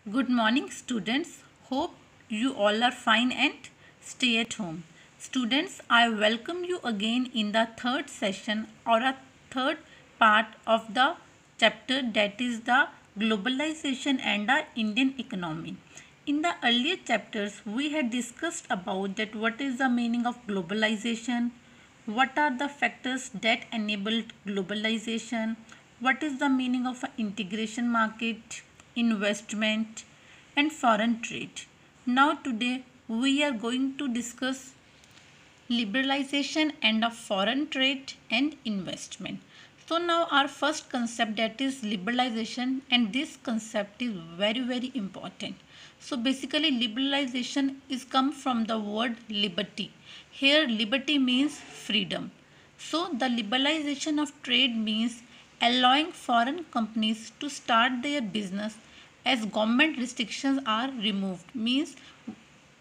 Good morning, students. Hope you all are fine and stay at home. Students, I welcome you again in the third session or a third part of the chapter, that is the globalization and the Indian economy. In the earlier chapters, we had discussed about that what is the meaning of globalization, what are the factors that enabled globalization, what is the meaning of an integration market, investment and foreign trade. Now today we are going to discuss liberalization and of foreign trade and investment. So now our first concept, that is liberalization, and this concept is very important. So basically liberalization is come from the word liberty. Here liberty means freedom. So the liberalization of trade means allowing foreign companies to start their business as government restrictions are removed. Means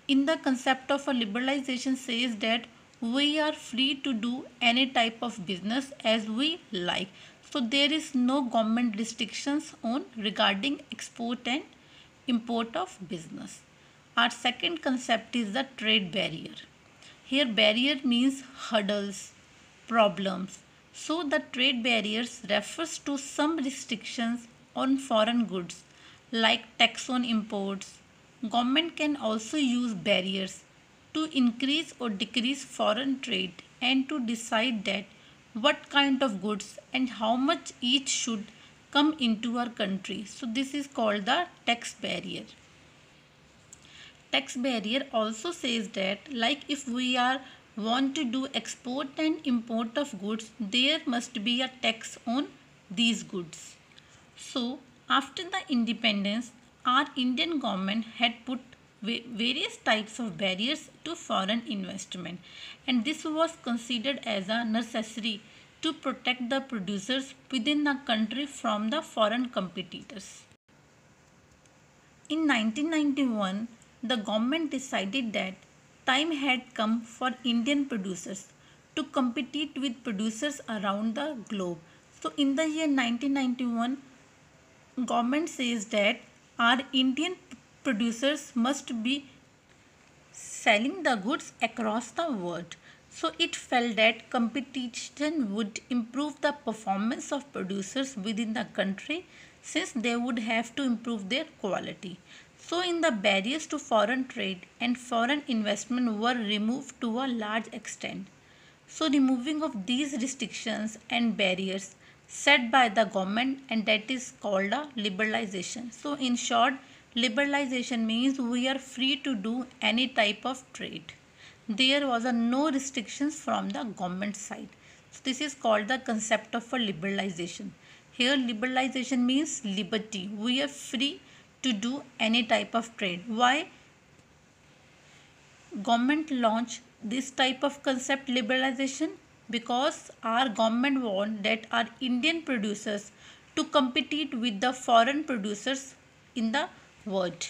in the concept of a liberalization says that we are free to do any type of business as we like. So there is no government restrictions on regarding export and import of business. Our second concept is the trade barrier. Here barrier means hurdles, problems. So the trade barriers refers to some restrictions on foreign goods like tax on imports. Government can also use barriers to increase or decrease foreign trade and to decide that what kind of goods and how much each should come into our country. So this is called the tax barrier. Tax barrier also says that like if we are want to do export and import of goods, there must be a tax on these goods. So after the independence, our Indian government had put various types of barriers to foreign investment, and this was considered as a necessary to protect the producers within the country from the foreign competitors. In 1991, the government decided that time had come for Indian producers to compete with producers around the globe. So in the year 1991, government says that our Indian producers must be selling the goods across the world. So it felt that competition would improve the performance of producers within the country since they would have to improve their quality. So in the barriers to foreign trade and foreign investment were removed to a large extent. So removing of these restrictions and barriers set by the government, and that is called a liberalization. So in short, liberalization means we are free to do any type of trade. There was a no restrictions from the government side. So this is called the concept of a liberalization. Here liberalization means liberty. We are free to do any type of trade. Why government launch this type of concept liberalization? Because our government want that our Indian producers to compete with the foreign producers in the world.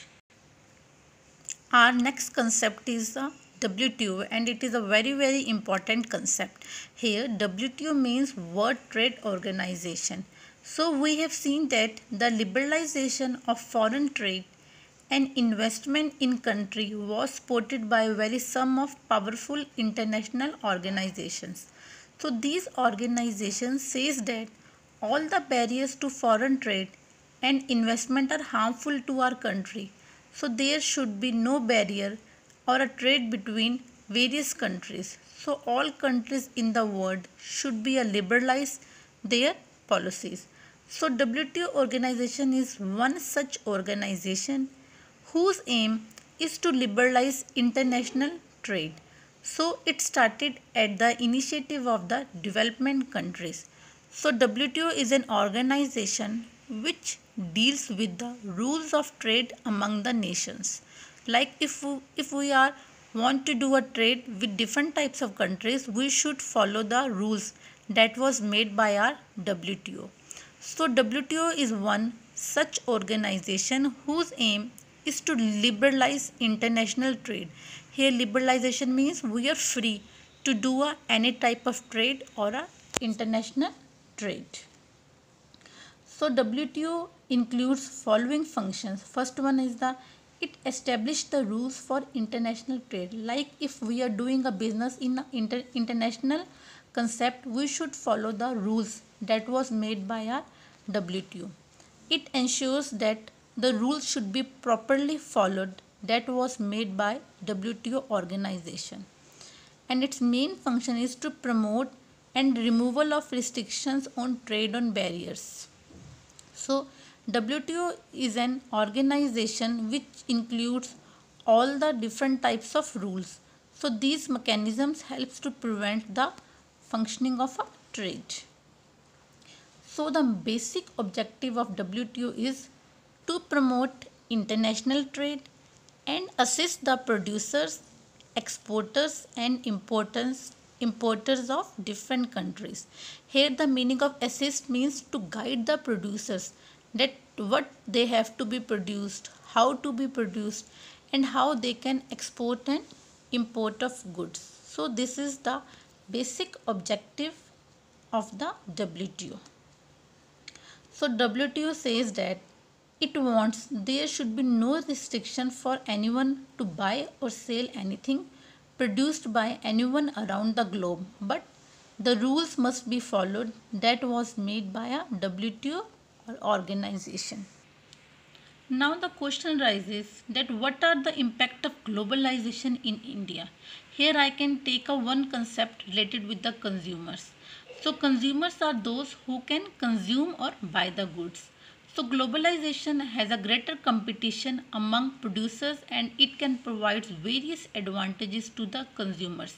Our next concept is the WTO, and it is a very important concept. Here WTO means World Trade Organization. So we have seen that the liberalization of foreign trade and investment in country was supported by very some of powerful international organizations. So these organizations says that all the barriers to foreign trade and investment are harmful to our country. So there should be no barrier or a trade between various countries. So all countries in the world should be a liberalize their policies. So WTO organization is one such organization whose aim is to liberalize international trade. So it started at the initiative of the development countries. So WTO is an organization which deals with the rules of trade among the nations. Like if we are want to do a trade with different types of countries, we should follow the rules that was made by our WTO. So WTO is one such organization whose aim is to liberalize international trade. Here liberalization means we are free to do any type of trade or a international trade. So WTO includes following functions. First one is the it established the rules for international trade. Like if we are doing a business in an international concept, we should follow the rules that was made by our WTO. It ensures that the rules should be properly followed that was made by WTO organization, and its main function is to promote and removal of restrictions on trade on barriers. So WTO is an organization which includes all the different types of rules. So these mechanisms helps to prevent the functioning of a trade. So the basic objective of WTO is to promote international trade and assist the producers, exporters and importers of different countries. Here the meaning of assist means to guide the producers that what they have to be produced, how to be produced and how they can export and import of goods. So this is the basic objective of the WTO. So WTO says that it wants there should be no restriction for anyone to buy or sell anything produced by anyone around the globe, but the rules must be followed that was made by a WTO organization. Now the question arises that what are the impact of globalization in India? Here I can take a one concept related with the consumers. So consumers are those who can consume or buy the goods. So globalization has a greater competition among producers and it can provide various advantages to the consumers.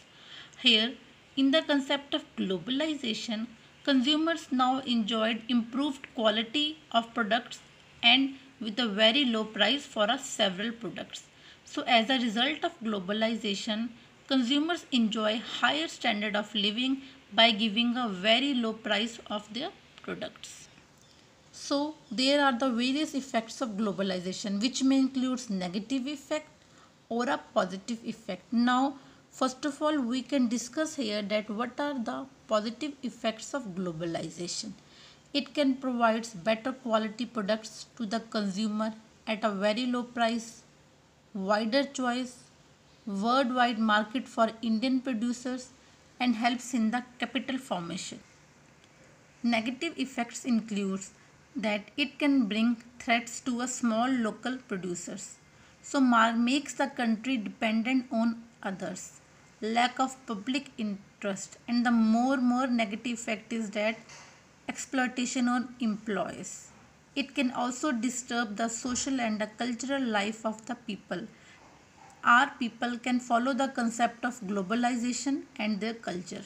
Here in the concept of globalization, consumers now enjoyed improved quality of products and with a very low price for a several products. So as a result of globalization, consumers enjoy higher standard of living by giving a very low price of their products. So there are the various effects of globalization which may include negative effect or a positive effect. Now first of all we can discuss here that what are the positive effects of globalization. It can provide better quality products to the consumer at a very low price, wider choice, worldwide market for Indian producers and helps in the capital formation. Negative effects includes that it can bring threats to a small local producers. So makes the country dependent on others. Lack of public interest and the more negative effect is that exploitation on employees. It can also disturb the social and the cultural life of the people. Our people can follow the concept of globalization and their culture.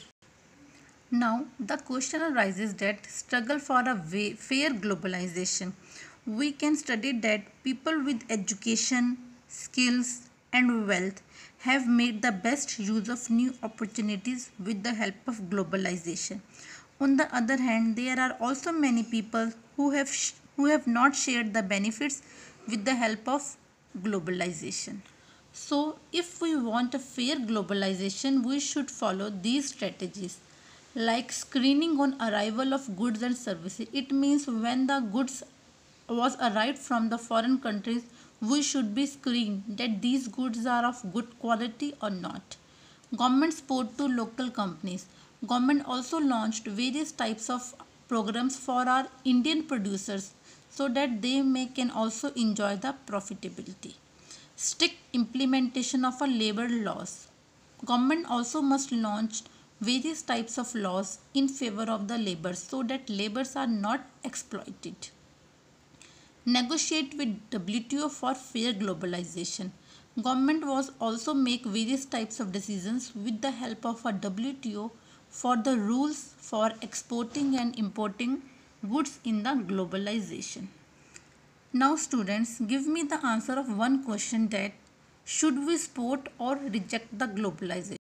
Now the question arises that struggle for a fair globalization. We can study that people with education, skills and wealth have made the best use of new opportunities with the help of globalization. On the other hand, there are also many people who have not shared the benefits with the help of globalization. So, if we want a fair globalization, we should follow these strategies like screening on arrival of goods and services. It means when the goods was arrived from the foreign countries, we should be screened that these goods are of good quality or not. Government support to local companies. Government also launched various types of programs for our Indian producers so that they can also enjoy the profitability. Strict implementation of a labor laws. Government also must launch various types of laws in favor of the labor so that laborers are not exploited. Negotiate with WTO for fair globalization. Government was also make various types of decisions with the help of a WTO for the rules for exporting and importing goods in the globalization. Now students, give me the answer of one question that should we support or reject the globalization?